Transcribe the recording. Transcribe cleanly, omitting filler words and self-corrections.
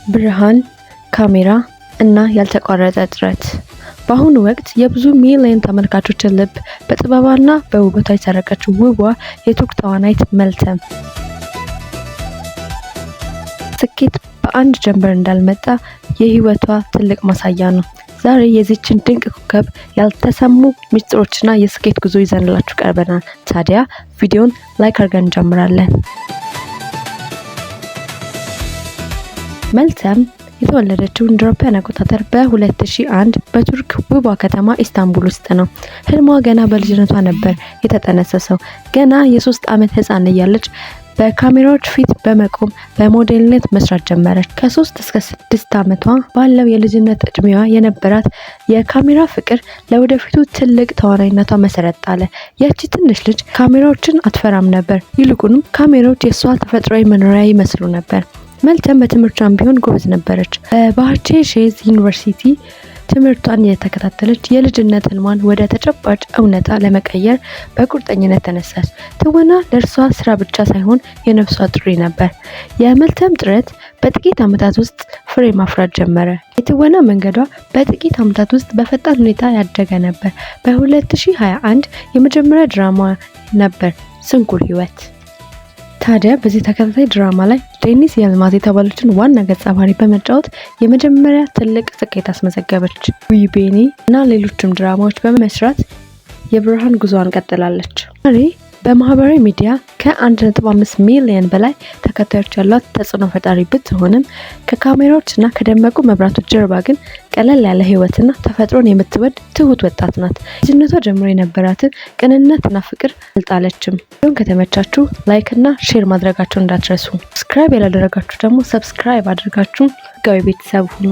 ብርሃን፣ ካሜራ እና ያልተቋረጠ ጥረት በአሁኑ ወቅት የብዙ ሚሊዮን ተመልካቾችን ልብ በጥበቧና በውበቷ የሰረቀችው ውቧ የቱርክ ተዋናይት መልተም ስኬት በአንድ ጀንበር እንዳልመጣ የህይወቷ ትልቅ ማሳያ ነው። ዛሬ የዚችን ድንቅ ኮከብ ያልተሰሙ ሚስጥሮችና የስኬት ጉዞ ይዘንላችሁ ቀርበናል። ታዲያ ቪዲዮን ላይክ አድርገን እንጀምራለን። መልተም የተወለደችው እንደ አውሮፓውያን አቆጣጠር በ2001 በቱርክ ውቧ ከተማ ኢስታንቡል ውስጥ ነው። ህልሟ ገና በልጅነቷ ነበር የተጠነሰሰው። ገና የ3 ዓመት ህፃን እያለች በካሜራዎች ፊት በመቆም በሞዴልነት መስራት ጀመረች። ከ3 እስከ 6 ዓመቷ ባለው የልጅነት እድሜዋ የነበራት የካሜራ ፍቅር ለወደፊቱ ትልቅ ተዋናይነቷ መሰረት ጣለ። ያቺ ትንሽ ልጅ ካሜራዎችን አትፈራም ነበር። ይልቁንም ካሜራዎች የሷ ተፈጥሯዊ መኖሪያ ይመስሉ ነበር። መልተም በትምህርቷም ቢሆን ጎበዝ ነበረች። በባህቼሼዝ ዩኒቨርሲቲ ትምህርቷን የተከታተለች የልጅነት ህልሟን ወደ ተጨባጭ እውነታ ለመቀየር በቁርጠኝነት ተነሳች። ትወና ለእርሷ ስራ ብቻ ሳይሆን የነፍሷ ጥሪ ነበር። የመልተም ጥረት በጥቂት ዓመታት ውስጥ ፍሬ ማፍራት ጀመረ። የትወና መንገዷ በጥቂት ዓመታት ውስጥ በፈጣን ሁኔታ ያደገ ነበር። በ2021 የመጀመሪያ ድራማ ነበር ስንኩል ህይወት። ታዲያ በዚህ ተከታታይ ድራማ ላይ ዴኒስ የልማዝ የተባለችን ዋና ገጸ ባህሪ በመጫወት የመጀመሪያ ትልቅ ስኬት አስመዘገበች። ዊቤኒ እና ሌሎችም ድራማዎች በመስራት የብርሃን ጉዞዋን ቀጥላለች። ዛሬ በማህበራዊ ሚዲያ ከ1.5 ሚሊዮን በላይ ተከታዮች ያሏት ተጽዕኖ ፈጣሪ ብትሆንም ከካሜራዎች እና ከደመቁ መብራቶች ጀርባ ግን ቀለል ያለ ህይወትና ተፈጥሮን የምትወድ ትሁት ወጣት ናት። ልጅነቷ ጀምሮ የነበራትን ቅንነትና ፍቅር አልጣለችም። ቪዲዮን ከተመቻችሁ ላይክ እና ሼር ማድረጋችሁን እንዳትረሱ። ሰብስክራይብ ያላደረጋችሁ ደግሞ ሰብስክራይብ አድርጋችሁ ህጋዊ ቤተሰብ ሁኑ።